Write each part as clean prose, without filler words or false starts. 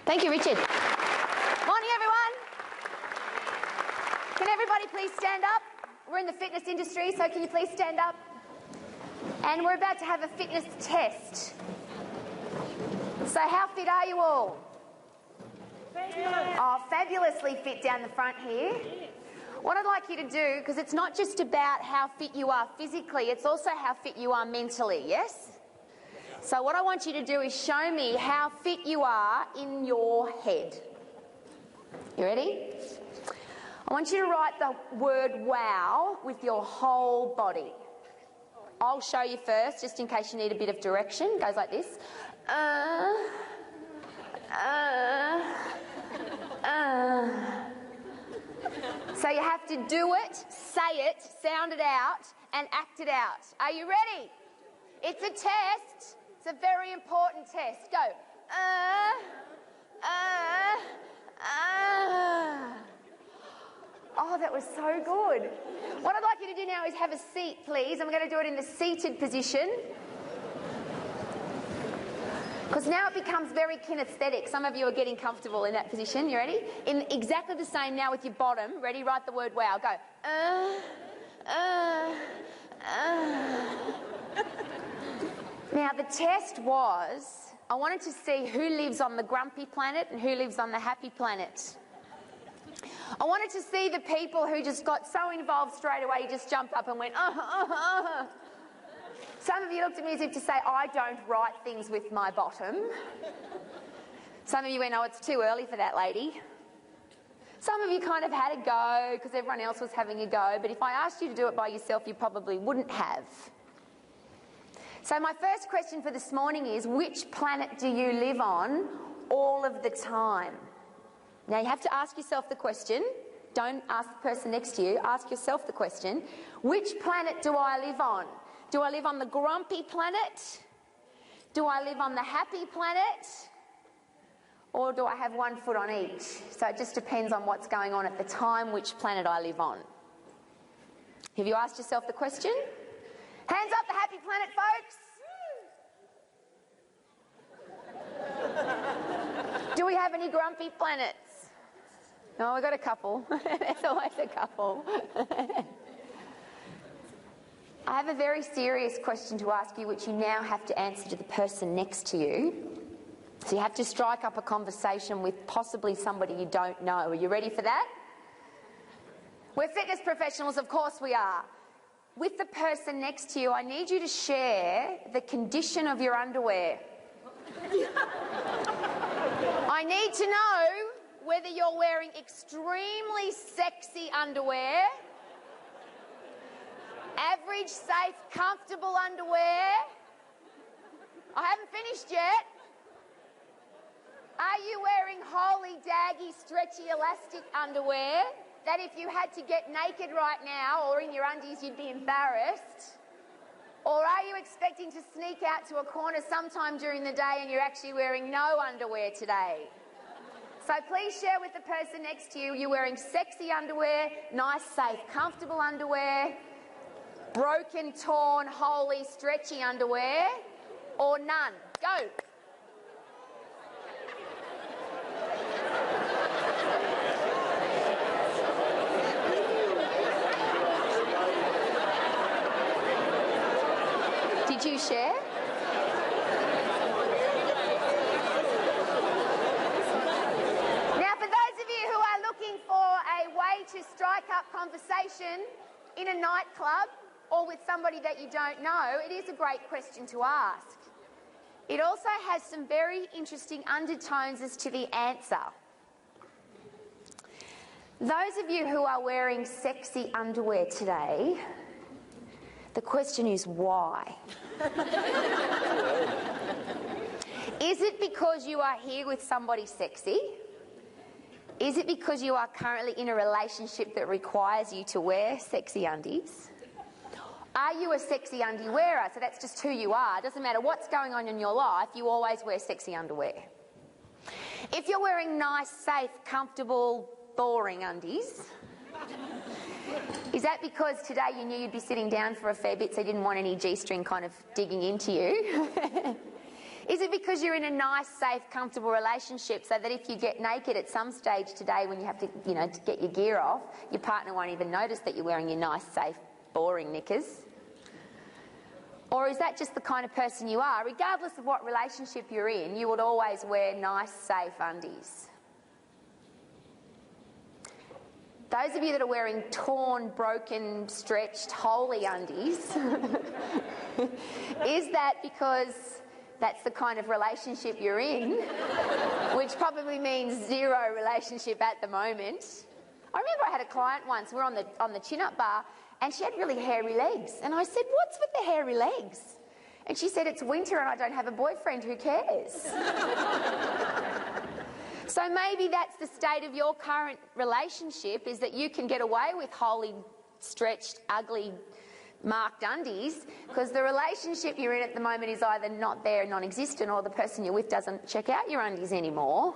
Thank you, Richard. Morning, everyone. Can everybody please stand up? We're in the fitness industry, so can you please stand up? And we're about to have a fitness test. So how fit are you all? Oh, fabulously fit down the front here. What I'd like you to do, because it's not just about how fit you are physically, it's also how fit you are mentally, yes? So what I want you to do is show me how fit you are in your head. You ready? I want you to write the word wow with your whole body. I'll show you first, just in case you need a bit of direction. It goes like this. So you have to do it, say it, sound it out, and act it out. Are you ready? It's a test. It's a very important test. Go. Oh, that was so good. What I'd like you to do now is have a seat, please. I'm going to do it in the seated position. Because now it becomes very kinesthetic. Some of you are getting comfortable in that position. You ready? In exactly the same now with your bottom. Ready? Write the word wow. Go. Now, the test was, I wanted to see who lives on the grumpy planet and who lives on the happy planet. I wanted to see the people who just got so involved straight away, you just jumped up and went, Some of you looked at me as if to say, I don't write things with my bottom. Some of you went, oh, it's too early for that, lady. Some of you kind of had a go because everyone else was having a go, but if I asked you to do it by yourself, you probably wouldn't have. So my first question for this morning is, which planet do you live on all of the time? Now you have to ask yourself the question. Don't ask the person next to you. Ask yourself the question, which planet do I live on? Do I live on the grumpy planet? Do I live on the happy planet? Or do I have one foot on each? So it just depends on what's going on at the time, which planet I live on. Have you asked yourself the question? Hands up, the happy planet, folks. Do we have any grumpy planets? No, we've got a couple. There's always a couple. I have a very serious question to ask you, which you now have to answer to the person next to you. So you have to strike up a conversation with possibly somebody you don't know. Are you ready for that? We're fitness professionals, of course we are. With the person next to you, I need you to share the condition of your underwear. I need to know whether you're wearing extremely sexy underwear, average, safe, comfortable underwear. I haven't finished yet. Are you wearing holy, daggy, stretchy, elastic underwear that if you had to get naked right now or in your undies you'd be embarrassed? Or are you expecting to sneak out to a corner sometime during the day and you're actually wearing no underwear today? So please share with the person next to you, you're wearing sexy underwear, nice, safe, comfortable underwear, broken, torn, holy, stretchy underwear, or none. Go. Did you share? Now, for those of you who are looking for a way to strike up conversation in a nightclub or with somebody that you don't know, it is a great question to ask. It also has some very interesting undertones as to the answer. Those of you who are wearing sexy underwear today, the question is why? Is it because you are here with somebody sexy? Is it because you are currently in a relationship that requires you to wear sexy undies? Are you a sexy undie wearer? So that's just who you are. It doesn't matter what's going on in your life, you always wear sexy underwear. If you're wearing nice, safe, comfortable, boring undies, is that because today you knew you'd be sitting down for a fair bit so you didn't want any G-string kind of digging into you? Is it because you're in a nice, safe, comfortable relationship so that if you get naked at some stage today when you have to, to get your gear off, your partner won't even notice that you're wearing your nice, safe, boring knickers? Or is that just the kind of person you are? Regardless of what relationship you're in, you would always wear nice, safe undies. Those of you that are wearing torn, broken, stretched, holey undies, is that because that's the kind of relationship you're in, which probably means zero relationship at the moment? I remember I had a client once, we were on the chin-up bar, and she had really hairy legs. And I said, "What's with the hairy legs?" And she said, "It's winter and I don't have a boyfriend, who cares?" So maybe that's the state of your current relationship, is that you can get away with wholly stretched, ugly, marked undies because the relationship you're in at the moment is either not there, non-existent, or the person you're with doesn't check out your undies anymore.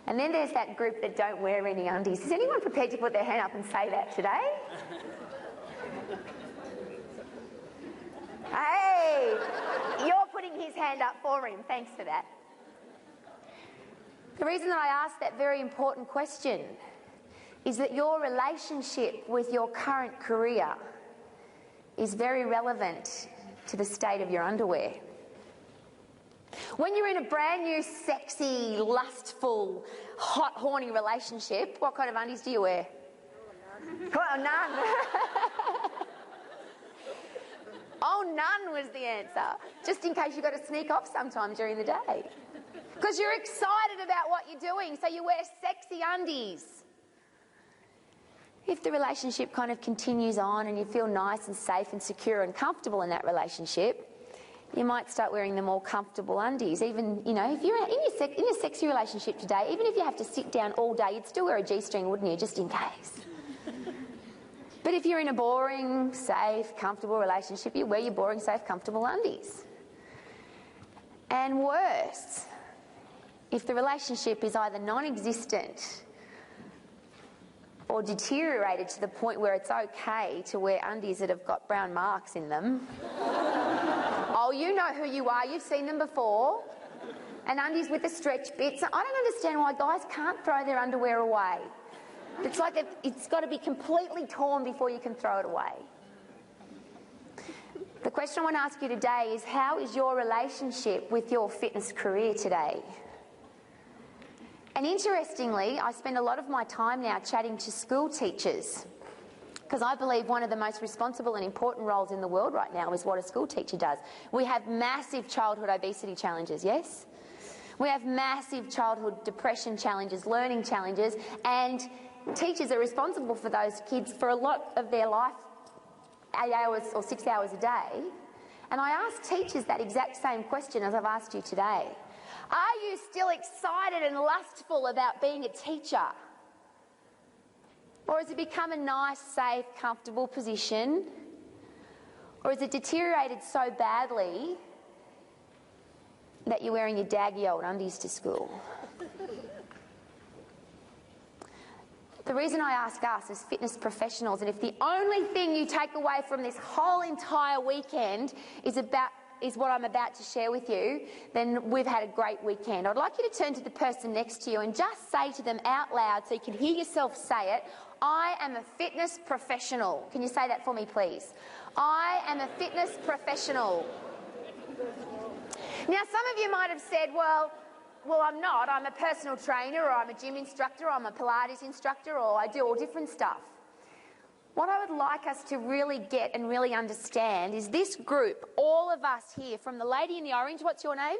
And then there's that group that don't wear any undies. Is anyone prepared to put their hand up and say that today? Hey, you're putting his hand up for him. Thanks for that. The reason that I asked that very important question is that your relationship with your current career is very relevant to the state of your underwear. When you're in a brand new, sexy, lustful, hot, horny relationship, what kind of undies do you wear? Well, none. Oh, none was the answer. Just in case you've got to sneak off sometime during the day. Because you're excited about what you're doing, so you wear sexy undies. If the relationship kind of continues on and you feel nice and safe and secure and comfortable in that relationship, you might start wearing the more comfortable undies. Even, if you're in a sexy relationship today, even if you have to sit down all day, you'd still wear a G-string, wouldn't you, just in case? But if you're in a boring, safe, comfortable relationship, you wear your boring, safe, comfortable undies. And worse, if the relationship is either non-existent or deteriorated to the point where it's okay to wear undies that have got brown marks in them. Oh, you know who you are, you've seen them before. And undies with the stretch bits. I don't understand why guys can't throw their underwear away. It's like it's got to be completely torn before you can throw it away. The question I want to ask you today is, how is your relationship with your fitness career today? And interestingly, I spend a lot of my time now chatting to school teachers, because I believe one of the most responsible and important roles in the world right now is what a school teacher does. We have massive childhood obesity challenges, yes? We have massive childhood depression challenges, learning challenges, and teachers are responsible for those kids for a lot of their life, 8 hours or 6 hours a day. And I ask teachers that exact same question as I've asked you today. Are you still excited and lustful about being a teacher? Or has it become a nice, safe, comfortable position? Or has it deteriorated so badly that you're wearing your daggy old undies to school? The reason I ask us as fitness professionals, and if the only thing you take away from this whole entire weekend is what I'm about to share with you, then we've had a great weekend. I'd like you to turn to the person next to you and just say to them out loud so you can hear yourself say it, "I am a fitness professional." Can you say that for me, please? I am a fitness professional. Now, some of you might have said, well, I'm not. I'm a personal trainer, or I'm a gym instructor, or I'm a Pilates instructor, or I do all different stuff. What I would like us to really get and really understand is this group, all of us here, from the lady in the orange, what's your name?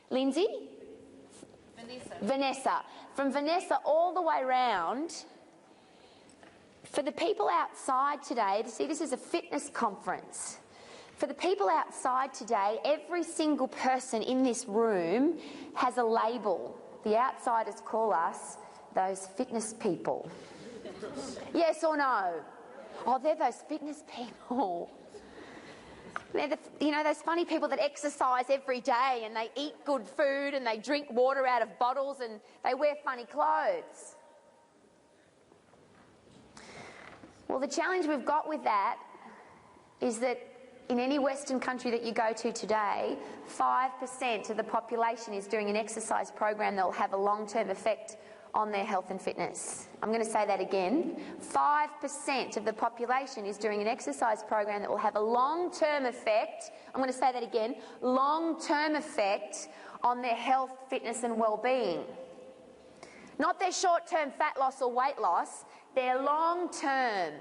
Lindsay? Vanessa. From Vanessa all the way round, for the people outside today, to see this is a fitness conference. For the people outside today, every single person in this room has a label. The outsiders call us those fitness people. Yes or no? Oh, they're those fitness people. They're those funny people that exercise every day and they eat good food and they drink water out of bottles and they wear funny clothes. Well, the challenge we've got with that is that in any Western country that you go to today, 5% of the population is doing an exercise program that will have a long-term effect on their health and fitness. I'm going to say that again. 5% of the population is doing an exercise program that will have a long-term effect. I'm going to say that again. Long-term effect on their health, fitness and well-being. Not their short-term fat loss or weight loss, their long-term.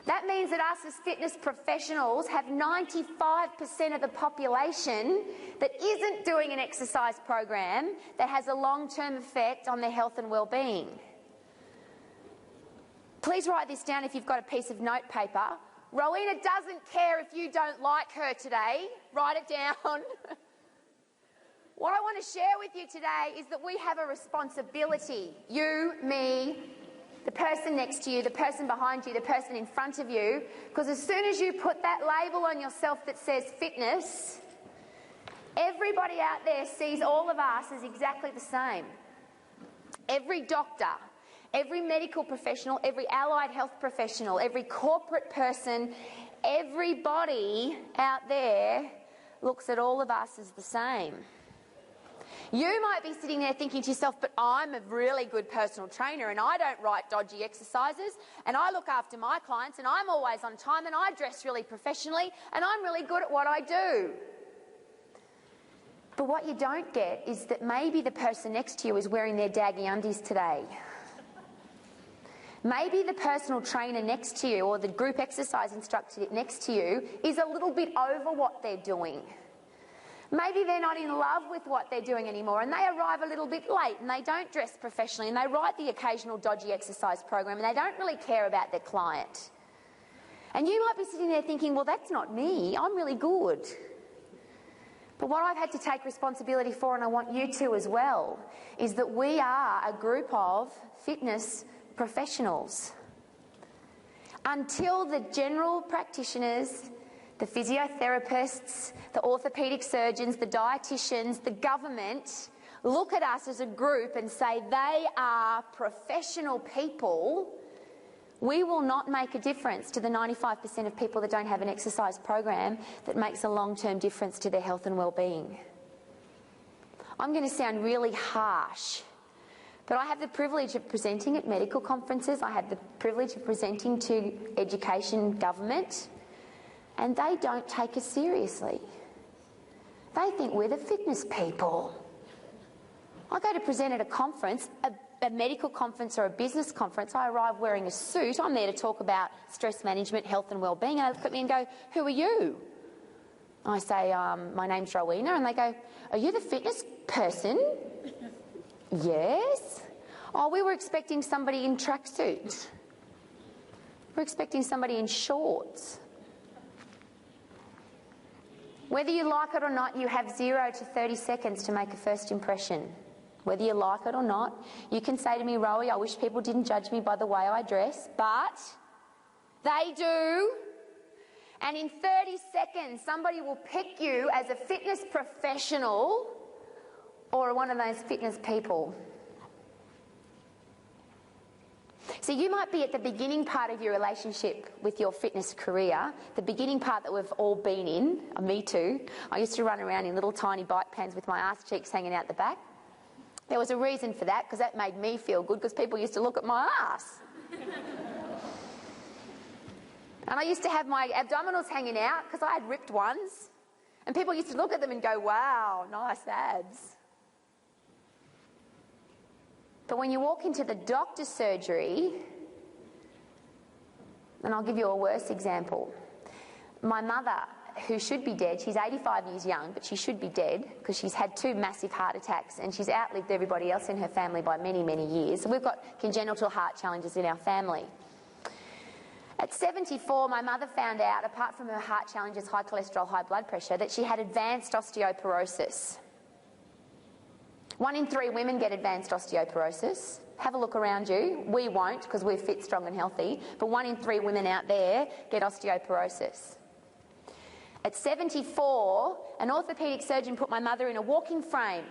That means that us as fitness professionals have 95% of the population that isn't doing an exercise program that has a long-term effect on their health and well-being. Please write this down if you've got a piece of notepaper. Rowena doesn't care if you don't like her today. Write it down. What I want to share with you today is that we have a responsibility. You, me, the person next to you, the person behind you, the person in front of you, because as soon as you put that label on yourself that says fitness, everybody out there sees all of us as exactly the same. Every doctor, every medical professional, every allied health professional, every corporate person, everybody out there looks at all of us as the same. You might be sitting there thinking to yourself, but I'm a really good personal trainer and I don't write dodgy exercises and I look after my clients and I'm always on time and I dress really professionally and I'm really good at what I do. But what you don't get is that maybe the person next to you is wearing their daggy undies today. Maybe the personal trainer next to you or the group exercise instructor next to you is a little bit over what they're doing. Maybe they're not in love with what they're doing anymore and they arrive a little bit late and they don't dress professionally and they write the occasional dodgy exercise program and they don't really care about their client. And you might be sitting there thinking, well, that's not me, I'm really good. But what I've had to take responsibility for, and I want you to as well, is that we are a group of fitness professionals. Until the general practitioners, the physiotherapists, the orthopaedic surgeons, the dietitians, the government look at us as a group and say they are professional people, we will not make a difference to the 95% of people that don't have an exercise program that makes a long-term difference to their health and well-being. I'm going to sound really harsh, but I have the privilege of presenting at medical conferences. I have the privilege of presenting to education government. And they don't take us seriously. They think we're the fitness people. I go to present at a conference, a medical conference or a business conference. I arrive wearing a suit. I'm there to talk about stress management, health and well-being. And they look at me and go, who are you? I say, my name's Rowena. And they go, are you the fitness person? Yes. Oh, we were expecting somebody in tracksuit. We're expecting somebody in shorts. Whether you like it or not, you have 0 to 30 seconds to make a first impression. Whether you like it or not, you can say to me, Rowie, I wish people didn't judge me by the way I dress, but they do. And in 30 seconds, somebody will pick you as a fitness professional or one of those fitness people. So you might be at the beginning part of your relationship with your fitness career, the beginning part that we've all been in, me too. I used to run around in little tiny bike pants with my ass cheeks hanging out the back. There was a reason for that, because that made me feel good, because people used to look at my ass. And I used to have my abdominals hanging out, because I had ripped ones. And people used to look at them and go, wow, nice abs. But when you walk into the doctor's surgery, and I'll give you a worse example. My mother, who should be dead, she's 85 years young, but she should be dead because she's had 2 massive heart attacks and she's outlived everybody else in her family by many, many years. So we've got congenital heart challenges in our family. At 74, my mother found out, apart from her heart challenges, high cholesterol, high blood pressure, that she had advanced osteoporosis. 1 in 3 women get advanced osteoporosis. Have a look around you. We won't, because we're fit, strong and healthy, but 1 in 3 women out there get osteoporosis. At 74, an orthopaedic surgeon put my mother in a walking frame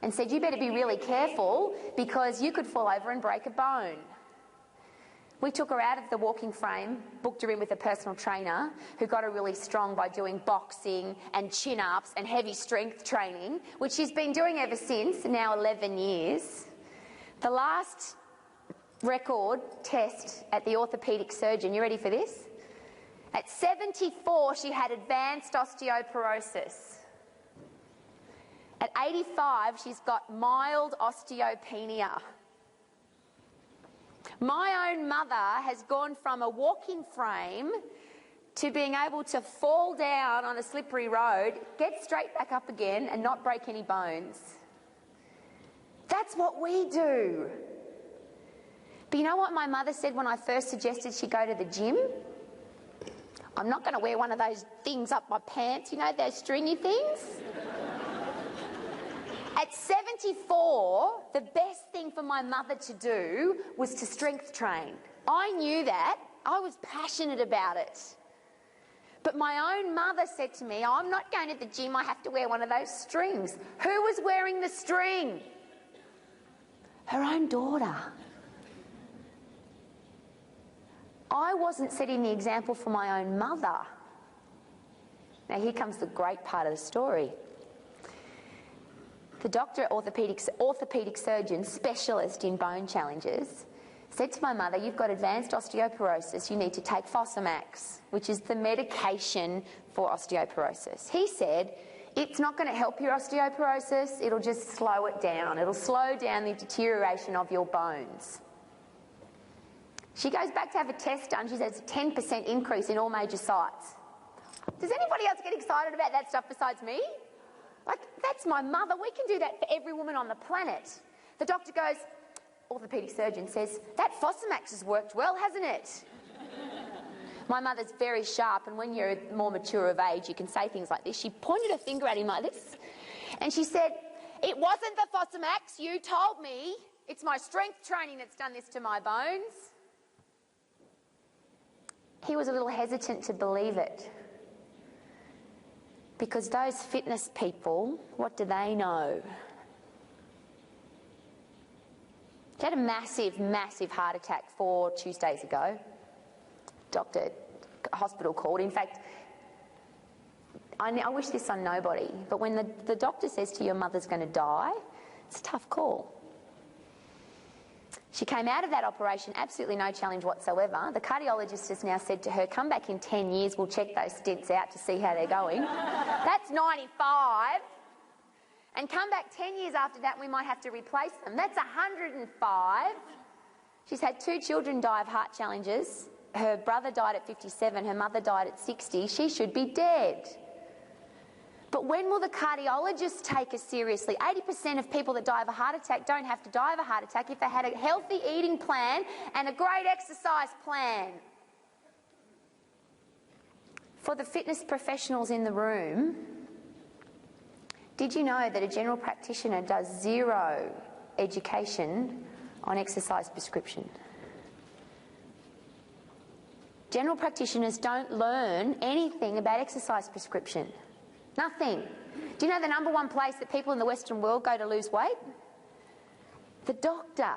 and said, you better be really careful because you could fall over and break a bone. We took her out of the walking frame, booked her in with a personal trainer who got her really strong by doing boxing and chin-ups and heavy strength training, which she's been doing ever since, now 11 years. The last record test at the orthopaedic surgeon, you ready for this? At 74, she had advanced osteoporosis. At 85, she's got mild osteopenia. My own mother has gone from a walking frame to being able to fall down on a slippery road, get straight back up again and not break any bones. That's what we do. But you know what my mother said when I first suggested she go to the gym? I'm not going to wear one of those things up my pants, you know, those stringy things. At 74, the best thing for my mother to do was to strength train. I knew that. I was passionate about it. But my own mother said to me, I'm not going to the gym, I have to wear one of those strings. Who was wearing the string? Her own daughter. I wasn't setting the example for my own mother. Now here comes the great part of the story. The doctor, orthopaedic surgeon, specialist in bone challenges, said to my mother, you've got advanced osteoporosis, you need to take Fosamax, which is the medication for osteoporosis. He said, it's not going to help your osteoporosis, it'll just slow it down. It'll slow down the deterioration of your bones. She goes back to have a test done, she says a 10% increase in all major sites. Does anybody else get excited about that stuff besides me? Like, that's my mother. We can do that for every woman on the planet. The doctor goes, orthopaedic surgeon says, that Fosamax has worked well, hasn't it? My mother's very sharp, and when you're more mature of age, you can say things like this. She pointed her finger at him like this, and she said, it wasn't the Fosamax, you told me. It's my strength training that's done this to my bones. He was a little hesitant to believe it. Because those fitness people, what do they know? She had a massive, massive heart attack 4 Tuesdays ago. Hospital called. In fact, I wish this on nobody, but when the doctor says to you your mother's going to die, it's a tough call. She came out of that operation, absolutely no challenge whatsoever. The cardiologist has now said to her, come back in 10 years, we'll check those stents out to see how they're going. That's 95. And come back 10 years after that, we might have to replace them. That's 105. She's had 2 children die of heart challenges. Her brother died at 57, her mother died at 60. She should be dead. But when will the cardiologists take us seriously? 80% of people that die of a heart attack don't have to die of a heart attack if they had a healthy eating plan and a great exercise plan. For the fitness professionals in the room, did you know that a general practitioner does 0 education on exercise prescription? General practitioners don't learn anything about exercise prescription. Nothing. Do you know the #1 place that people in the Western world go to lose weight? The doctor.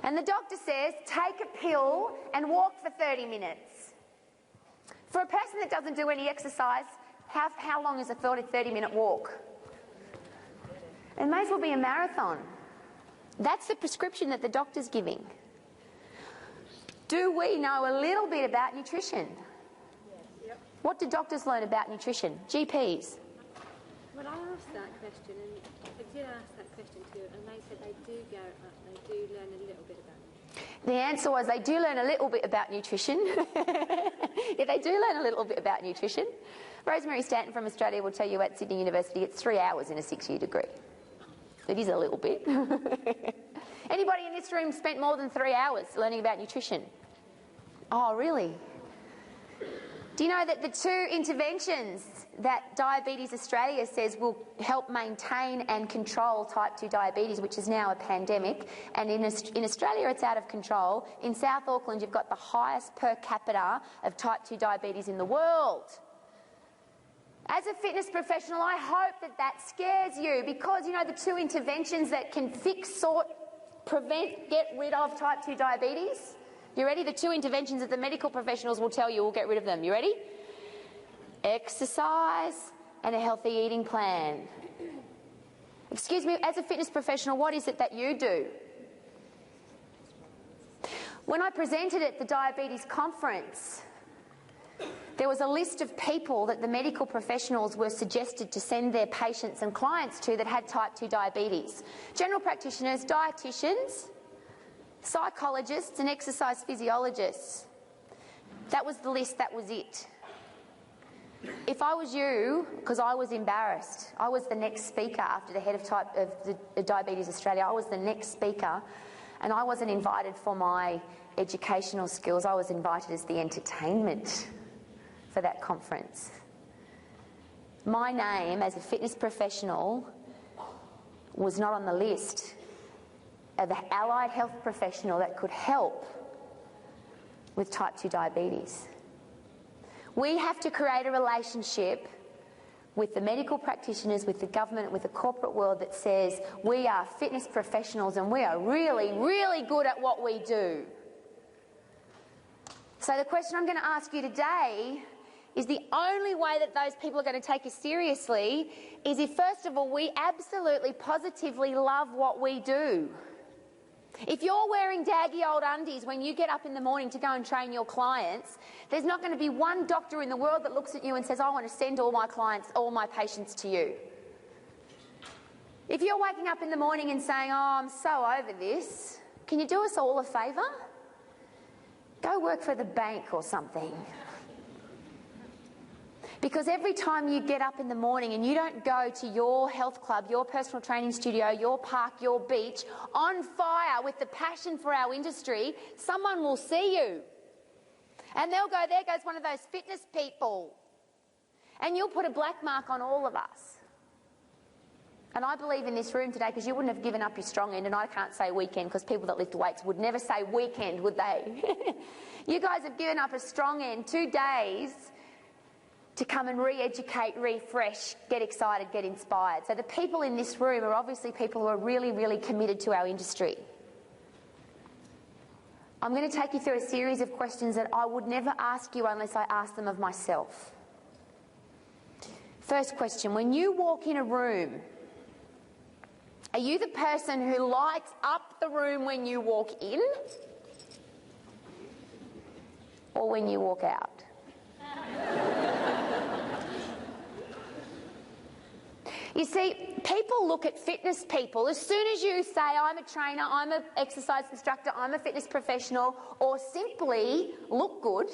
And the doctor says, take a pill and walk for 30 minutes. For a person that doesn't do any exercise, how long is a 30-minute walk? It may as well be a marathon. That's the prescription that the doctor's giving. Do we know a little bit about nutrition? What do doctors learn about nutrition? GPs? Well, I asked that question, and I did ask that question too, and they said they do learn a little bit about it. The answer was they do learn a little bit about nutrition. Yeah, they do learn a little bit about nutrition. Rosemary Stanton from Australia will tell you at Sydney University it's 3 hours in a 6-year degree. It is a little bit. Anybody in this room spent more than 3 hours learning about nutrition? Oh, really? Do you know that the 2 interventions that Diabetes Australia says will help maintain and control type 2 diabetes, which is now a pandemic, and in Australia it's out of control. In South Auckland you've got the highest per capita of type 2 diabetes in the world. As a fitness professional, I hope that scares you, because you know the 2 interventions that can fix, sort, get rid of type 2 diabetes? You ready? The 2 interventions that the medical professionals will tell you will get rid of them. You ready? Exercise and a healthy eating plan. Excuse me, as a fitness professional, what is it that you do? When I presented at the diabetes conference, there was a list of people that the medical professionals were suggested to send their patients and clients to that had type 2 diabetes. General practitioners, dietitians, psychologists and exercise physiologists. That was the list, that was it. If I was you, because I was embarrassed, I was the next speaker after the head of the Diabetes Australia, I was the next speaker, and I wasn't invited for my educational skills, I was invited as the entertainment for that conference. My name as a fitness professional was not on the list of an allied health professional that could help with type 2 diabetes. We have to create a relationship with the medical practitioners, with the government, with the corporate world that says we are fitness professionals and we are really, really good at what we do. So the question I'm going to ask you today is the only way that those people are going to take us seriously is if, first of all, we absolutely, positively love what we do. If you're wearing daggy old undies when you get up in the morning to go and train your clients, there's not going to be one doctor in the world that looks at you and says, I want to send all my clients, all my patients to you. If you're waking up in the morning and saying, oh, I'm so over this, can you do us all a favour? Go work for the bank or something. Because every time you get up in the morning and you don't go to your health club, your personal training studio, your park, your beach, on fire with the passion for our industry, someone will see you. And they'll go, there goes one of those fitness people. And you'll put a black mark on all of us. And I believe in this room today, because you wouldn't have given up your strong end, and I can't say weekend because people that lift weights would never say weekend, would they? You guys have given up a strong end, 2 days, to come and re-educate, refresh, get excited, get inspired. So the people in this room are obviously people who are really, really committed to our industry. I'm going to take you through a series of questions that I would never ask you unless I asked them of myself. First question, when you walk in a room, are you the person who lights up the room when you walk in? Or when you walk out? You see, people look at fitness people. As soon as you say, I'm a trainer, I'm an exercise instructor, I'm a fitness professional, or simply look good,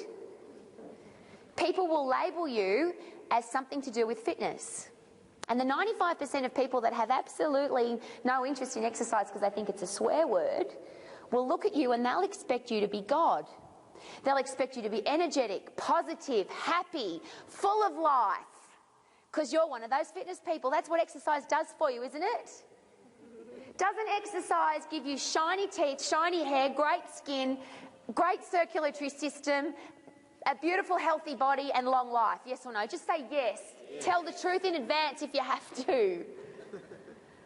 people will label you as something to do with fitness. And the 95% of people that have absolutely no interest in exercise because they think it's a swear word will look at you and they'll expect you to be God. They'll expect you to be energetic, positive, happy, full of life. Because you're one of those fitness people. That's what exercise does for you, isn't it? Doesn't exercise give you shiny teeth, shiny hair, great skin, great circulatory system, a beautiful healthy body and long life? Yes or no? Just say yes. Tell the truth in advance if you have to.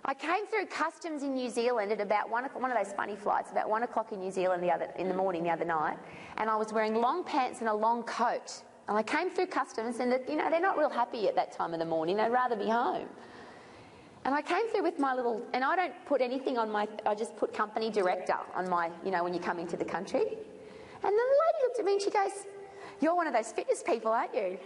I came through customs in New Zealand at about one of those funny flights, about 1 o'clock in New Zealand in the morning the other night, and I was wearing long pants and a long coat. And I came through customs and, they're not real happy at that time of the morning. They'd rather be home. And I came through with my little, and I don't put anything on I just put company director on my, when you come into the country. And then the lady looked at me and she goes, you're one of those fitness people, aren't you?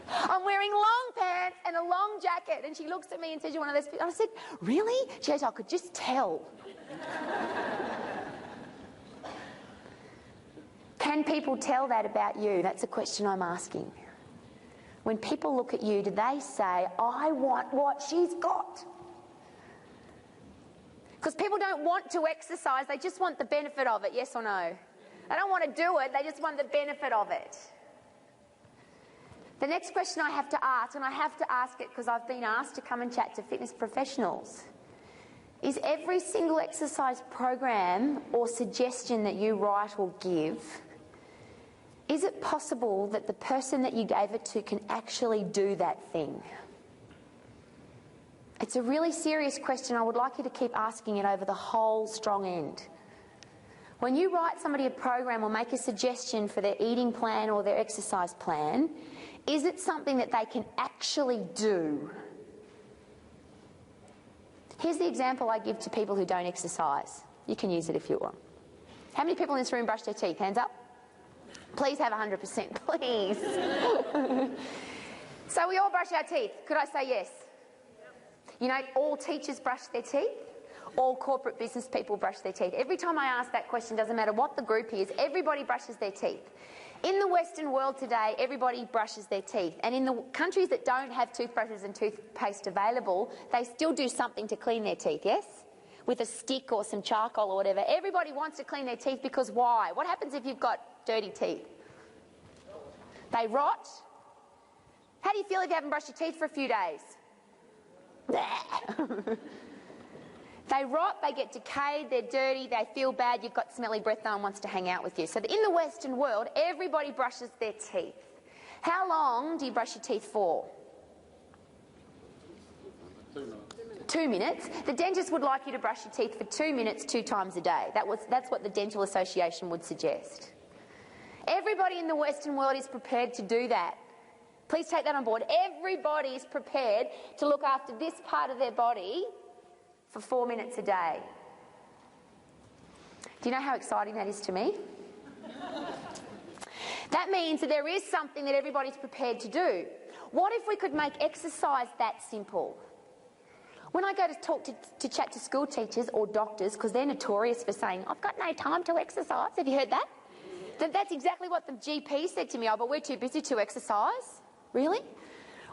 I'm wearing long pants and a long jacket. And she looks at me and says, you're one of those people. And I said, really? She goes, I could just tell. Can people tell that about you? That's a question I'm asking. When people look at you, do they say, I want what she's got? Because people don't want to exercise, they just want the benefit of it, yes or no? They don't want to do it, they just want the benefit of it. The next question I have to ask, and I have to ask it because I've been asked to come and chat to fitness professionals, is every single exercise program or suggestion that you write or give, is it possible that the person that you gave it to can actually do that thing? It's a really serious question. I would like you to keep asking it over the whole strong end. When you write somebody a program or make a suggestion for their eating plan or their exercise plan, is it something that they can actually do? Here's the example I give to people who don't exercise. You can use it if you want. How many people in this room brush their teeth? Hands up. Please have 100%, please. So we all brush our teeth. Could I say yes? You know, all teachers brush their teeth. All corporate business people brush their teeth. Every time I ask that question, doesn't matter what the group is, everybody brushes their teeth. In the Western world today, everybody brushes their teeth. And in the countries that don't have toothbrushes and toothpaste available, they still do something to clean their teeth, yes? With a stick or some charcoal or whatever. Everybody wants to clean their teeth because why? What happens if you've got dirty teeth? They rot. How do you feel if you haven't brushed your teeth for a few days? They rot, they get decayed, they're dirty, they feel bad, you've got smelly breath, no one wants to hang out with you. So in the Western world, everybody brushes their teeth. How long do you brush your teeth for? 2 minutes. The dentist would like you to brush your teeth for 2 minutes 2 times a day. That's what the Dental Association would suggest. Everybody in the Western world is prepared to do that. Please take that on board. Everybody is prepared to look after this part of their body for 4 minutes a day. Do you know how exciting that is to me? That means that there is something that everybody's prepared to do. What if we could make exercise that simple? When I go to chat to school teachers or doctors, because they're notorious for saying, I've got no time to exercise. Have you heard that? That's exactly what the GP said to me. Oh, but we're too busy to exercise. Really?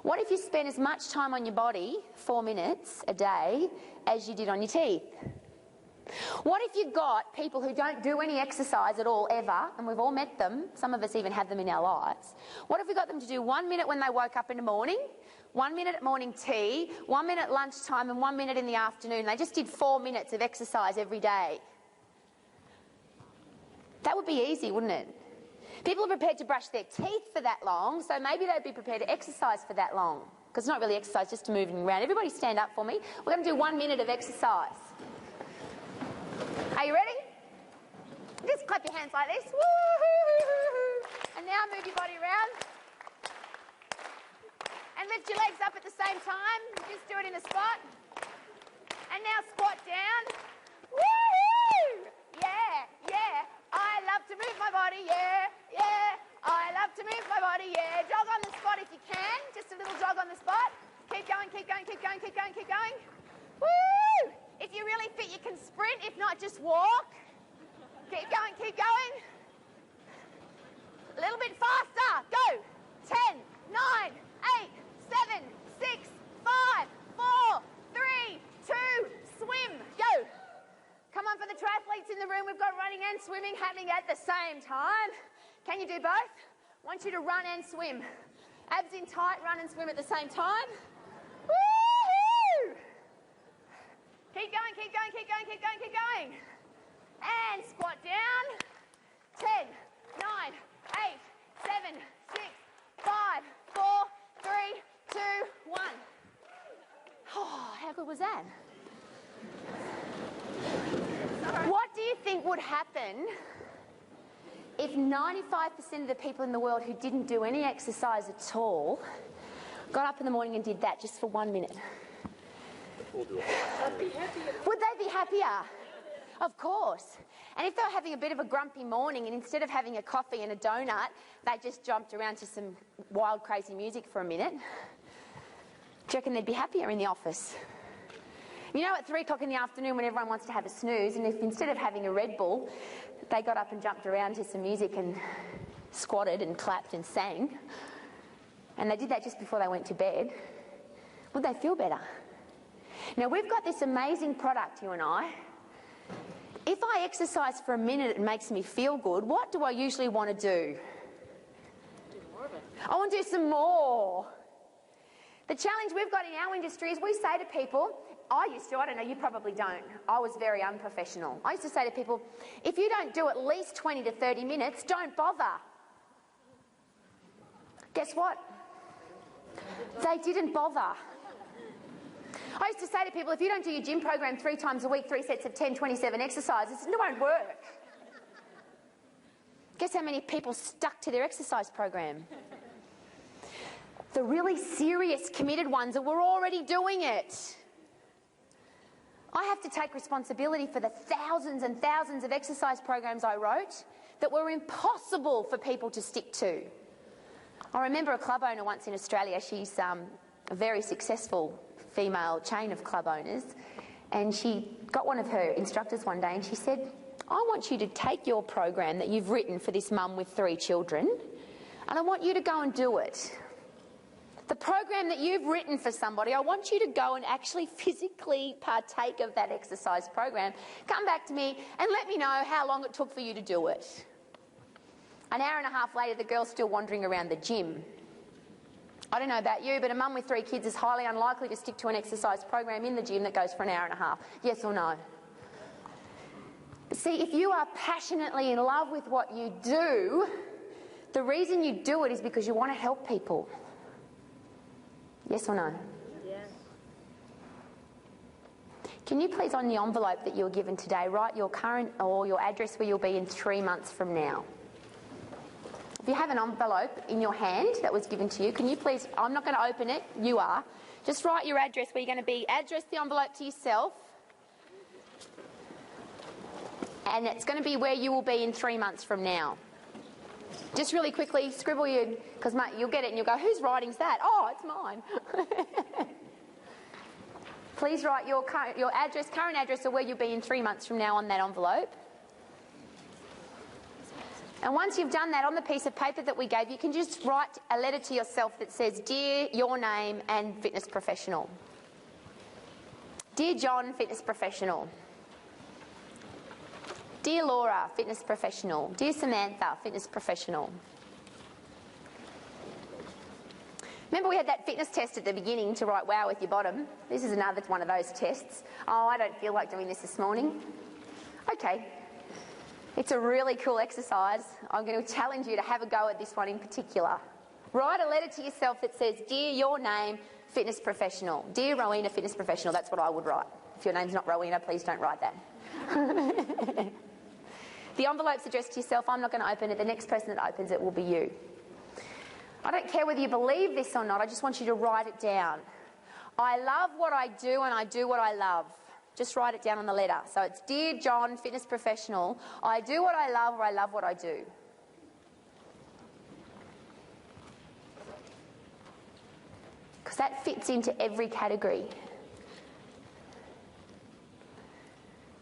What if you spent as much time on your body, 4 minutes a day, as you did on your teeth? What if you got people who don't do any exercise at all ever, and we've all met them, some of us even have them in our lives. What if we got them to do 1 minute when they woke up in the morning, 1 minute at morning tea, 1 minute at lunchtime, and 1 minute in the afternoon? They just did 4 minutes of exercise every day. That would be easy, wouldn't it? People are prepared to brush their teeth for that long, so maybe they'd be prepared to exercise for that long. Because it's not really exercise, just moving around. Everybody stand up for me. We're going to do 1 minute of exercise. Are you ready? Just clap your hands like this. Woo-hoo-hoo-hoo. And now move your body around. And lift your legs up at the same time. Just do it in a spot. And now squat down. Woo-hoo! Yeah, yeah. I love to move my body, yeah, yeah. I love to move my body, yeah. Jog on the spot if you can. Just a little jog on the spot. Keep going, keep going, keep going, keep going, keep going. Woo! If you're really fit, you can sprint. If not, just walk. Keep going, keep going. A little bit faster. Go. 10, 9, 8, 7, 6, 5, 4, 3, 2, swim. Go. Come on, for the triathletes in the room, we've got running and swimming happening at the same time. Can you do both? I want you to run and swim. Abs in tight, run and swim at the same time. Woo-hoo! Keep going, keep going, keep going, keep going, keep going. And squat down. 10, 9, 8, 7, 6, 5, 4, 3, 2, 1. Oh, how good was that? What do you think would happen if 95% of the people in the world who didn't do any exercise at all got up in the morning and did that just for 1 minute? Would they be happier? Of course. And if they were having a bit of a grumpy morning and instead of having a coffee and a donut, they just jumped around to some wild, crazy music for a minute, do you reckon they'd be happier in the office? You know, at 3 o'clock in the afternoon when everyone wants to have a snooze, and if instead of having a Red Bull, they got up and jumped around to some music and squatted and clapped and sang, and they did that just before they went to bed, would they feel better? Now, we've got this amazing product, you and I. If I exercise for a minute, it makes me feel good. What do I usually want to do? Do more of it. I want to do some more. The challenge we've got in our industry is we say to people, I used to, I don't know, you probably don't. I was very unprofessional. I used to say to people, if you don't do at least 20 to 30 minutes, don't bother. Guess what? They didn't bother. I used to say to people, if you don't do your gym program 3 times a week, 3 sets of 10, 27 exercises, it won't work. Guess how many people stuck to their exercise program? The really serious, committed ones that were already doing it. I have to take responsibility for the thousands and thousands of exercise programs I wrote that were impossible for people to stick to. I remember a club owner once in Australia. She's a very successful female chain of club owners, and she got one of her instructors one day and she said, I want you to take your program that you've written for this mum with 3 children and I want you to go and do it. The program that you've written for somebody, I want you to go and actually physically partake of that exercise program. Come back to me and let me know how long it took for you to do it. An hour and a half later, the girl's still wandering around the gym. I don't know about you, but a mum with 3 kids is highly unlikely to stick to an exercise program in the gym that goes for an hour and a half. Yes or no? But see, if you are passionately in love with what you do, the reason you do it is because you want to help people. Yes or no? Yeah. Can you please, on the envelope that you were given today, write your current or your address where you'll be in 3 months from now? If you have an envelope in your hand that was given to you, can you please, I'm not going to open it, you are, just write your address where you're going to be, address the envelope to yourself, and it's going to be where you will be in 3 months from now. Just really quickly, scribble your, because you'll get it and you'll go, whose writing's that? Oh, it's mine. Please write your address, current address, or where you'll be in 3 months from now on that envelope. And once you've done that, on the piece of paper that we gave, you can just write a letter to yourself that says, Dear, your name and fitness professional. Dear John, fitness professional. Dear Laura, fitness professional. Dear Samantha, fitness professional. Remember we had that fitness test at the beginning to write wow with your bottom? This is another one of those tests. Oh, I don't feel like doing this morning. Okay. It's a really cool exercise. I'm going to challenge you to have a go at this one in particular. Write a letter to yourself that says, Dear, your name, fitness professional. Dear Rowena, fitness professional. That's what I would write. If your name's not Rowena, please don't write that. The envelope's addressed to yourself. I'm not going to open it. The next person that opens it will be you. I don't care whether you believe this or not. I just want you to write it down. I love what I do and I do what I love. Just write it down on the letter. So it's Dear John, fitness professional. I do what I love or I love what I do. Because that fits into every category.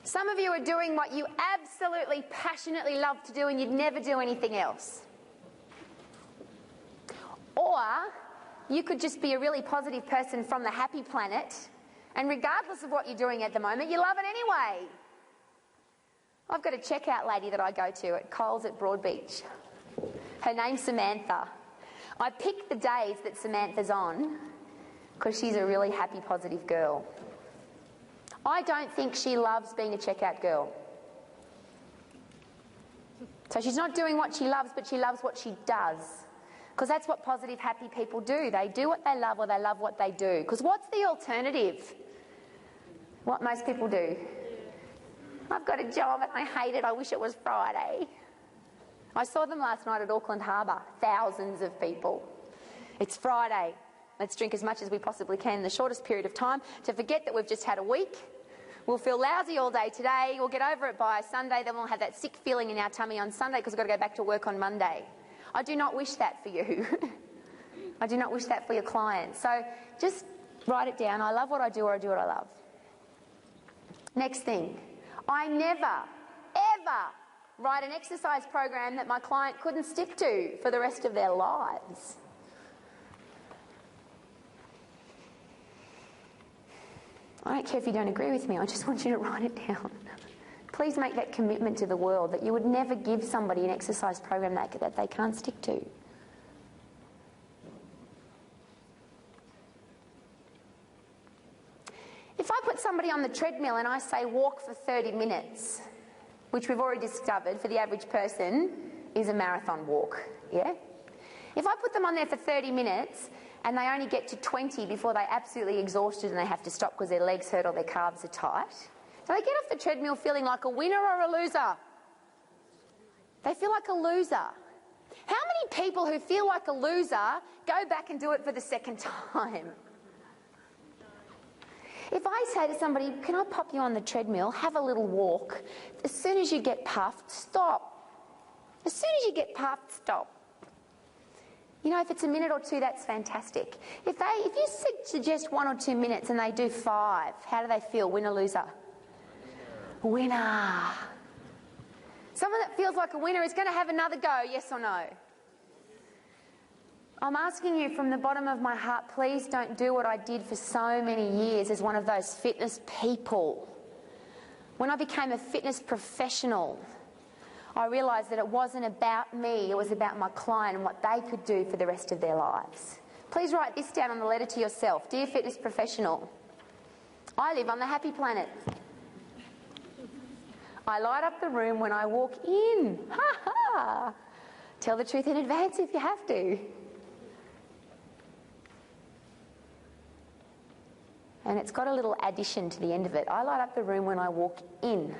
Some of you are doing what you absolutely passionately love to do and you'd never do anything else. Or you could just be a really positive person from the happy planet, and regardless of what you're doing at the moment, you love it anyway. I've got a checkout lady that I go to at Coles at Broadbeach. Her name's Samantha. I pick the days that Samantha's on because she's a really happy, positive girl. I don't think she loves being a checkout girl. So she's not doing what she loves, but she loves what she does. Because that's what positive, happy people do. They do what they love or they love what they do. Because what's the alternative? What most people do. I've got a job and I hate it. I wish it was Friday. I saw them last night at Auckland Harbour. Thousands of people. It's Friday. Let's drink as much as we possibly can in the shortest period of time to forget that we've just had a week. We'll feel lousy all day today. We'll get over it by Sunday. Then we'll have that sick feeling in our tummy on Sunday because we've got to go back to work on Monday. I do not wish that for you. I do not wish that for your clients. So just write it down. I love what I do or I do what I love. Next thing. I never, ever write an exercise program that my client couldn't stick to for the rest of their lives. I don't care if you don't agree with me. I just want you to write it down. Please make that commitment to the world that you would never give somebody an exercise program that they can't stick to. If I put somebody on the treadmill and I say walk for 30 minutes, which we've already discovered for the average person is a marathon walk, yeah? If I put them on there for 30 minutes and they only get to 20 before they're absolutely exhausted and they have to stop because their legs hurt or their calves are tight, do they get off the treadmill feeling like a winner or a loser? They feel like a loser. How many people who feel like a loser go back and do it for the second time? If I say to somebody, can I pop you on the treadmill, have a little walk, as soon as you get puffed, stop. As soon as you get puffed, stop. You know, if it's a minute or two, that's fantastic. If you suggest 1 or 2 minutes and they do 5, how do they feel, winner, loser? Winner. Someone that feels like a winner is going to have another go, yes or no? I'm asking you from the bottom of my heart, please don't do what I did for so many years as one of those fitness people. When I became a fitness professional, I realised that it wasn't about me, it was about my client and what they could do for the rest of their lives. Please write this down on the letter to yourself. Dear fitness professional, I live on the happy planet. I light up the room when I walk in. Ha ha! Tell the truth in advance if you have to. And it's got a little addition to the end of it. I light up the room when I walk in.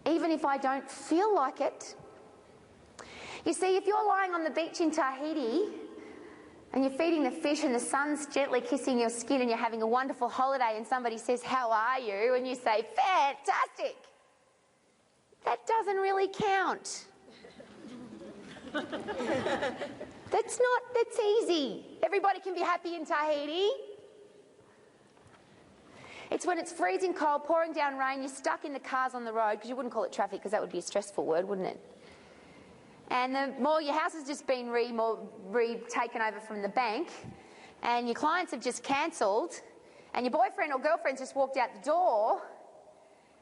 Even if I don't feel like it. You see, if you're lying on the beach in Tahiti and you're feeding the fish and the sun's gently kissing your skin and you're having a wonderful holiday and somebody says, how are you? And you say, fantastic. That doesn't really count. That's easy. Everybody can be happy in Tahiti. It's when it's freezing cold, pouring down rain, you're stuck in the cars on the road, because you wouldn't call it traffic because that would be a stressful word, wouldn't it? And your house has just been taken over from the bank, and your clients have just cancelled, and your boyfriend or girlfriend's just walked out the door,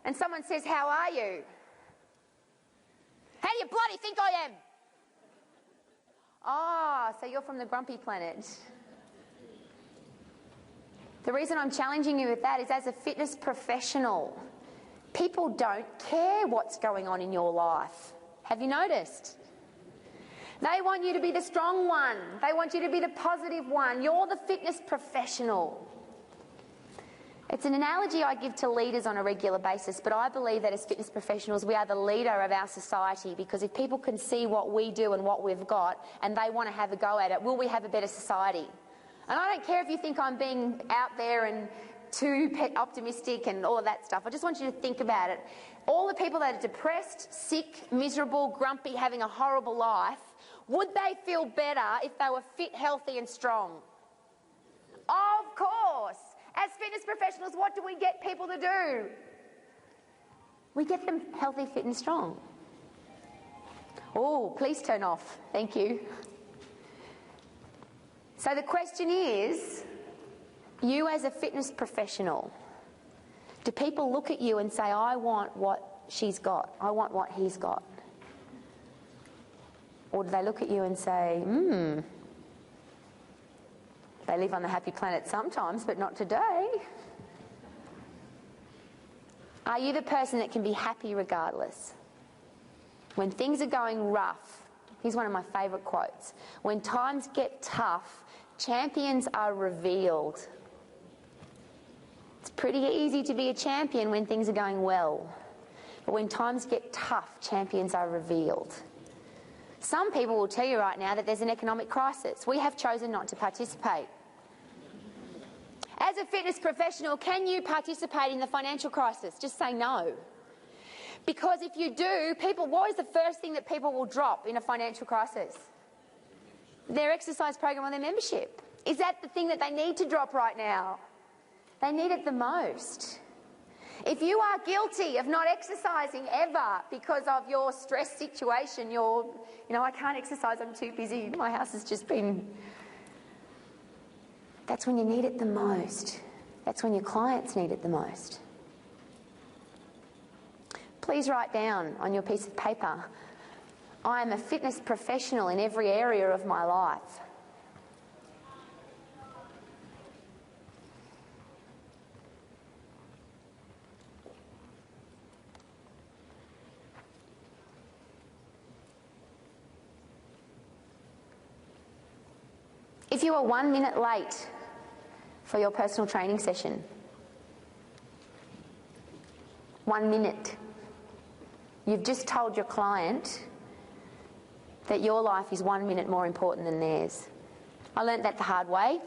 and someone says, how are you? How do you bloody think I am? Ah, so you're from the grumpy planet. The reason I'm challenging you with that is, as a fitness professional, people don't care what's going on in your life. Have you noticed? They want you to be the strong one. They want you to be the positive one. You're the fitness professional. It's an analogy I give to leaders on a regular basis, but I believe that as fitness professionals, we are the leader of our society, because if people can see what we do and what we've got and they want to have a go at it, will we have a better society? And I don't care if you think I'm being out there and too optimistic and all of that stuff. I just want you to think about it. All the people that are depressed, sick, miserable, grumpy, having a horrible life, would they feel better if they were fit, healthy and strong? Of course. As fitness professionals, what do we get people to do? We get them healthy, fit and strong. Oh, please turn off. Thank you. So the question is, you as a fitness professional, do people look at you and say, I want what she's got, I want what he's got? Or do they look at you and say, they live on the happy planet sometimes, but not today? Are you the person that can be happy regardless? When things are going rough, here's one of my favourite quotes. When times get tough, champions are revealed. It's pretty easy to be a champion when things are going well. But when times get tough, champions are revealed. Some people will tell you right now that there's an economic crisis. We have chosen not to participate. As a fitness professional, can you participate in the financial crisis? Just say no. Because if you do, what is the first thing that people will drop in a financial crisis? Their exercise program or their membership. Is that the thing that they need to drop right now? They need it the most. If you are guilty of not exercising ever because of your stress situation, I can't exercise, I'm too busy, my house has just been... That's when you need it the most. That's when your clients need it the most. Please write down on your piece of paper, I am a fitness professional in every area of my life. If you are 1 minute late for your personal training session, 1 minute, you've just told your client that your life is 1 minute more important than theirs. I learnt that the hard way,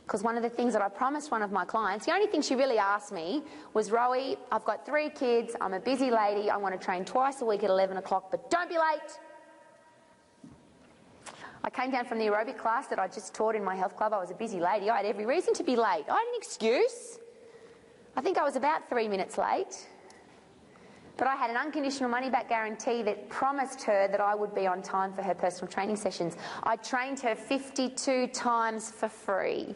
because one of the things that I promised one of my clients, the only thing she really asked me was, Rowie, I've got 3 kids, I'm a busy lady, I want to train twice a week at 11 o'clock, but don't be late. I came down from the aerobic class that I just taught in my health club. I was a busy lady. I had every reason to be late. I had an excuse. I think I was about 3 minutes late. But I had an unconditional money-back guarantee that promised her that I would be on time for her personal training sessions. I trained her 52 times for free,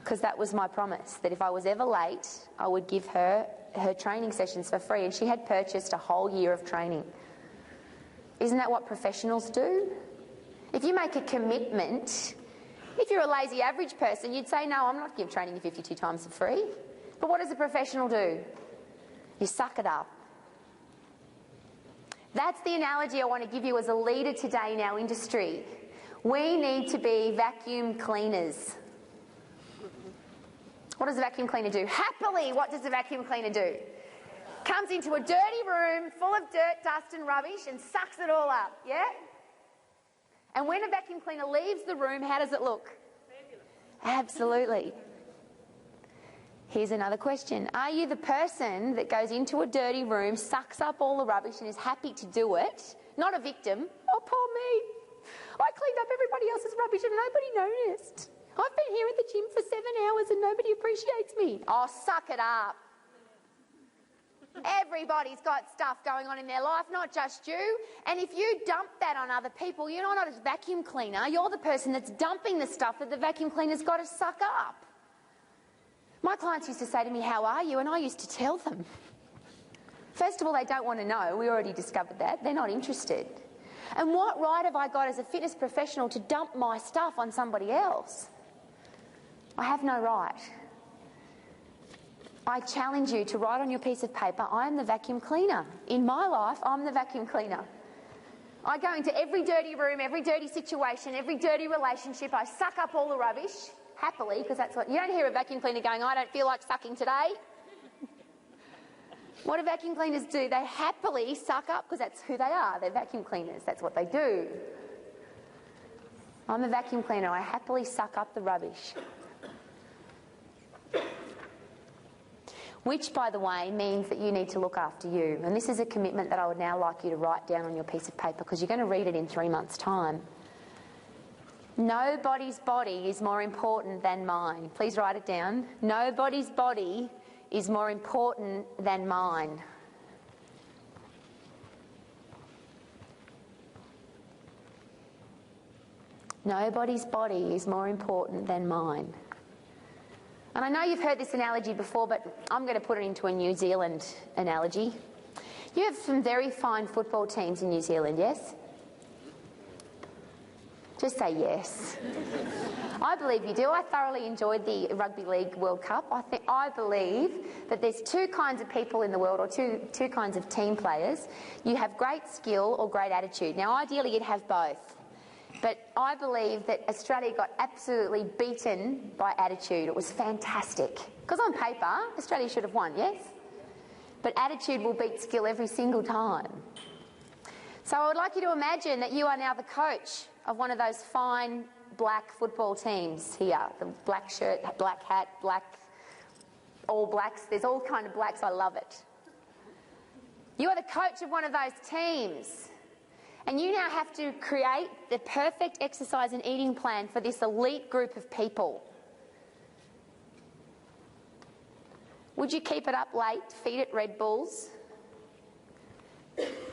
because that was my promise, that if I was ever late, I would give her her training sessions for free, and she had purchased a whole year of training. Isn't that what professionals do? If you make a commitment, if you're a lazy average person, you'd say, no, I'm not giving training you 52 times for free. But what does a professional do? You suck it up. That's the analogy I want to give you as a leader today in our industry. We need to be vacuum cleaners. What does a vacuum cleaner do? Happily, what does a vacuum cleaner do? Comes into a dirty room full of dirt, dust and rubbish and sucks it all up, yeah? And when a vacuum cleaner leaves the room, how does it look? Absolutely. Here's another question. Are you the person that goes into a dirty room, sucks up all the rubbish and is happy to do it? Not a victim. Oh, poor me. I cleaned up everybody else's rubbish and nobody noticed. I've been here at the gym for 7 hours and nobody appreciates me. Oh, suck it up. Everybody's got stuff going on in their life, not just you. And if you dump that on other people, you're not a vacuum cleaner. You're the person that's dumping the stuff that the vacuum cleaner's got to suck up. My clients used to say to me, how are you? And I used to tell them. First of all, they don't want to know. We already discovered that. They're not interested. And what right have I got as a fitness professional to dump my stuff on somebody else? I have no right. I challenge you to write on your piece of paper, I am the vacuum cleaner. In my life, I'm the vacuum cleaner. I go into every dirty room, every dirty situation, every dirty relationship. I suck up all the rubbish. Happily, because that's what... You don't hear a vacuum cleaner going, I don't feel like sucking today. What do vacuum cleaners do? They happily suck up, because that's who they are. They're vacuum cleaners. That's what they do. I'm a vacuum cleaner. I happily suck up the rubbish. Which, by the way, means that you need to look after you. And this is a commitment that I would now like you to write down on your piece of paper, because you're going to read it in 3 months' time. Nobody's body is more important than mine. Please write it down. Nobody's body is more important than mine. Nobody's body is more important than mine. And I know you've heard this analogy before, but I'm going to put it into a New Zealand analogy. You have some very fine football teams in New Zealand, yes? Just say yes. I believe you do. I thoroughly enjoyed the Rugby League World Cup. I believe that there's 2 kinds of people in the world, or two kinds of team players. You have great skill or great attitude. Now, ideally, you'd have both. But I believe that Australia got absolutely beaten by attitude. It was fantastic. Because on paper, Australia should have won, yes? But attitude will beat skill every single time. So I would like you to imagine that you are now the coach of one of those fine black football teams here. The black shirt, black hat, black, all blacks. There's all kind of blacks. I love it. You are the coach of one of those teams. And you now have to create the perfect exercise and eating plan for this elite group of people. Would you keep it up late, feed it Red Bulls,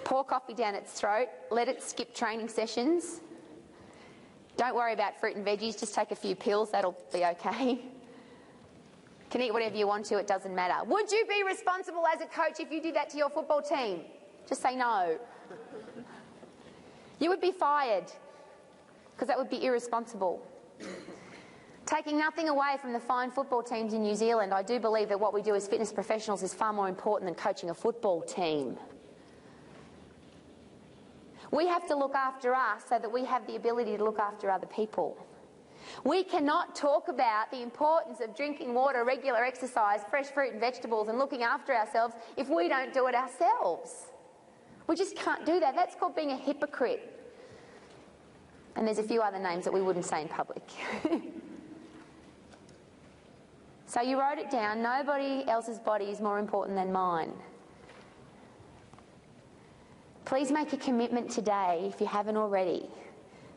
pour coffee down its throat, let it skip training sessions? Don't worry about fruit and veggies, just take a few pills, that'll be okay. Can eat whatever you want to, it doesn't matter. Would you be responsible as a coach if you did that to your football team? Just say no. You would be fired, because that would be irresponsible. Taking nothing away from the fine football teams in New Zealand, I do believe that what we do as fitness professionals is far more important than coaching a football team. We have to look after us so that we have the ability to look after other people. We cannot talk about the importance of drinking water, regular exercise, fresh fruit and vegetables and looking after ourselves if we don't do it ourselves. We just can't do that. That's called being a hypocrite. And there's a few other names that we wouldn't say in public. So you wrote it down. Nobody else's body is more important than mine. Please make a commitment today, if you haven't already,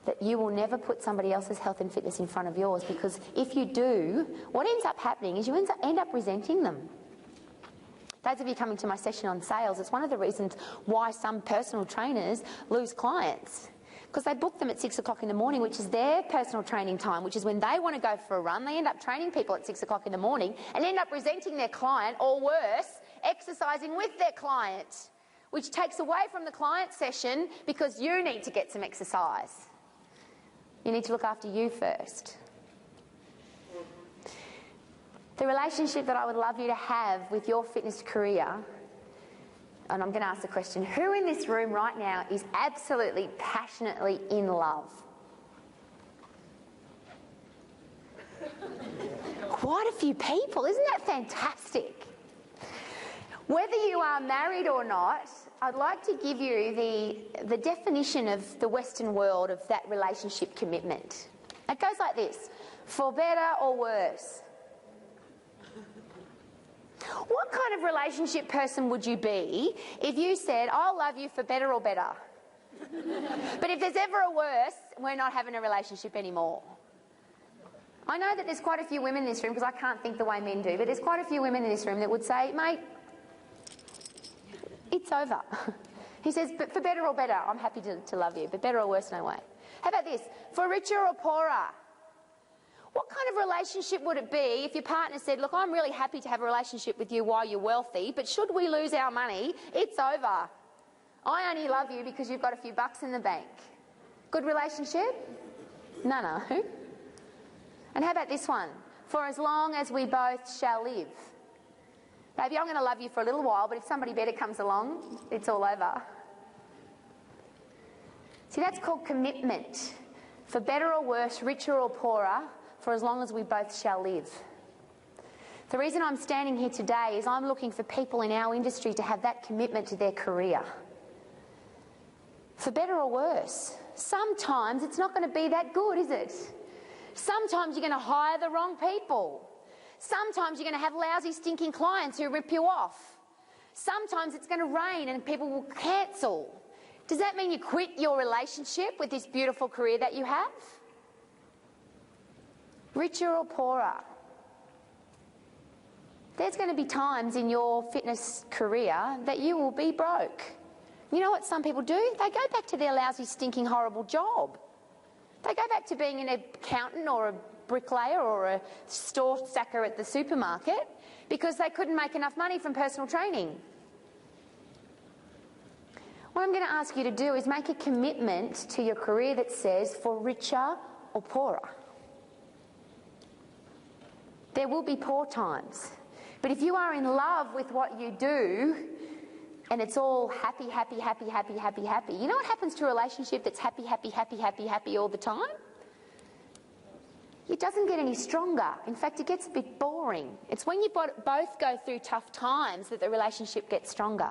that you will never put somebody else's health and fitness in front of yours, because if you do, what ends up happening is you end up resenting them. Those of you coming to my session on sales, it's one of the reasons why some personal trainers lose clients. Because they book them at 6 o'clock in the morning, which is their personal training time, which is when they want to go for a run. They end up training people at 6 o'clock in the morning and end up resenting their client, or worse, exercising with their client, which takes away from the client session because you need to get some exercise. You need to look after you first. The relationship that I would love you to have with your fitness career, and I'm going to ask the question, who in this room right now is absolutely passionately in love? Quite a few people. Isn't that fantastic? Whether you are married or not, I'd like to give you the definition of the Western world of that relationship commitment. It goes like this: for better or worse. What kind of relationship person would you be if you said, I'll love you for better or better, but if there's ever a worse, we're not having a relationship anymore? I know that there's quite a few women in this room, because I can't think the way men do, but there's quite a few women in this room that would say, mate, it's over. He says, but for better or better, I'm happy to love you, but better or worse, no way. How about this? For richer or poorer? What kind of relationship would it be if your partner said, look, I'm really happy to have a relationship with you while you're wealthy, but should we lose our money, it's over. I only love you because you've got a few bucks in the bank. Good relationship? No. And how about this one? For as long as we both shall live. Maybe I'm going to love you for a little while, but if somebody better comes along, it's all over. See, that's called commitment. For better or worse, richer or poorer, for as long as we both shall live. The reason I'm standing here today is I'm looking for people in our industry to have that commitment to their career. For better or worse. Sometimes it's not going to be that good, is it? Sometimes you're going to hire the wrong people. Sometimes you're going to have lousy, stinking clients who rip you off. Sometimes it's going to rain and people will cancel. Does that mean you quit your relationship with this beautiful career that you have? Richer or poorer? There's going to be times in your fitness career that you will be broke. You know what some people do? They go back to their lousy, stinking, horrible job. They go back to being an accountant or a bricklayer or a store stacker at the supermarket because they couldn't make enough money from personal training. What I'm going to ask you to do is make a commitment to your career that says for richer or poorer. There will be poor times. But if you are in love with what you do and it's all happy, happy, happy, happy, happy, happy, you know what happens to a relationship that's happy, happy, happy, happy, happy all the time? It doesn't get any stronger. In fact, it gets a bit boring. It's when you both go through tough times that the relationship gets stronger.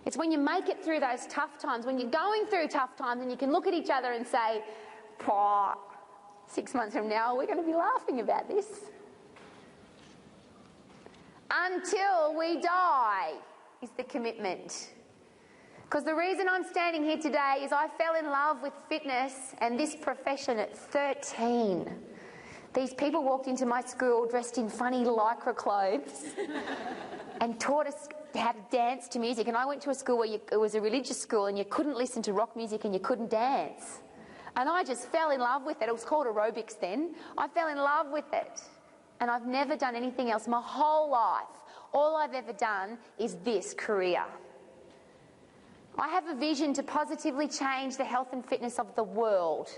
It's when you make it through those tough times, when you're going through tough times and you can look at each other and say, 6 months from now, we're going to be laughing about this. Until we die is the commitment. Because the reason I'm standing here today is I fell in love with fitness and this profession at 13. These people walked into my school dressed in funny lycra clothes and taught us how to dance to music. And I went to a school where it was a religious school and you couldn't listen to rock music and you couldn't dance. And I just fell in love with it. It was called aerobics then. I fell in love with it. And I've never done anything else my whole life. All I've ever done is this career. I have a vision to positively change the health and fitness of the world.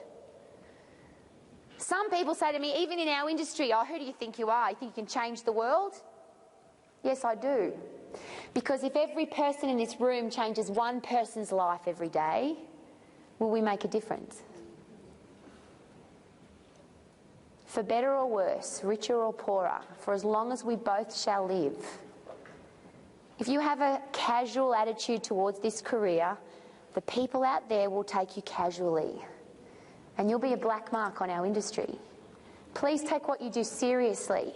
Some people say to me, even in our industry, oh, who do you think you are? You think you can change the world? Yes, I do. Because if every person in this room changes one person's life every day, will we make a difference? For better or worse, richer or poorer, for as long as we both shall live. If you have a casual attitude towards this career, the people out there will take you casually, and you'll be a black mark on our industry. Please take what you do seriously.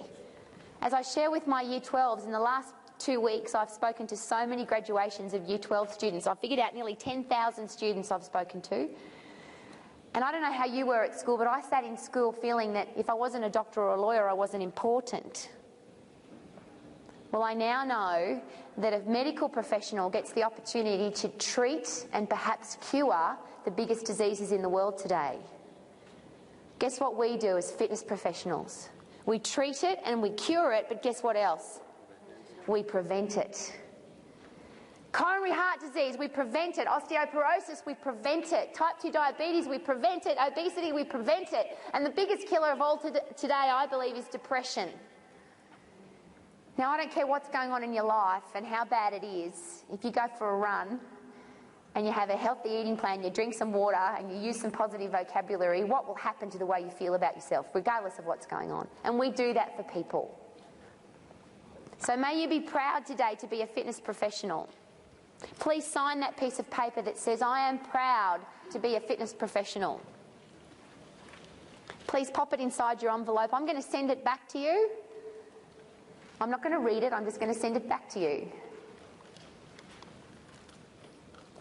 As I share with my Year 12s, in the last 2 weeks I've spoken to so many graduations of Year 12 students. I've figured out nearly 10,000 students I've spoken to. And I don't know how you were at school, but I sat in school feeling that if I wasn't a doctor or a lawyer, I wasn't important. Well, I now know that a medical professional gets the opportunity to treat and perhaps cure the biggest diseases in the world today. Guess what we do as fitness professionals? We treat it and we cure it, but guess what else? We prevent it. Coronary heart disease, we prevent it. Osteoporosis, we prevent it. Type 2 diabetes, we prevent it. Obesity, we prevent it. And the biggest killer of all today, I believe, is depression. Now, I don't care what's going on in your life and how bad it is. If you go for a run and you have a healthy eating plan, you drink some water and you use some positive vocabulary, what will happen to the way you feel about yourself, regardless of what's going on? And we do that for people. So may you be proud today to be a fitness professional. Please sign that piece of paper that says, I am proud to be a fitness professional. Please pop it inside your envelope. I'm going to send it back to you. I'm not going to read it, I'm just going to send it back to you.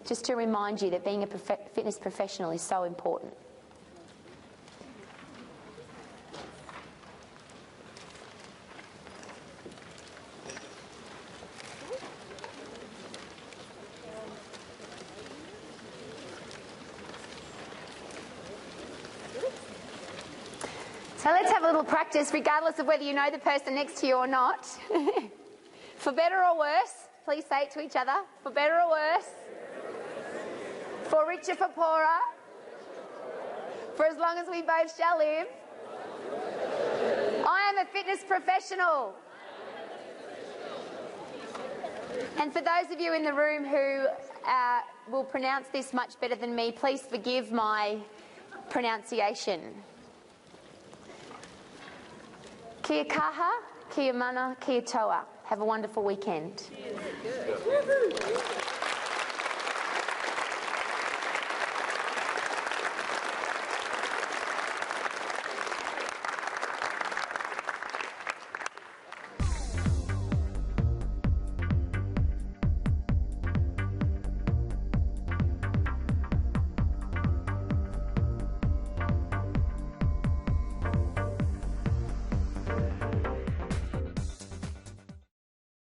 Just to remind you that being a fitness professional is so important. So let's have a little practice, regardless of whether you know the person next to you or not. For better or worse, please say it to each other. For better or worse. For richer, for poorer. For as long as we both shall live. I am a fitness professional. And for those of you in the room who will pronounce this much better than me, please forgive my pronunciation. Kia kaha, kia mana, kia toa. Have a wonderful weekend.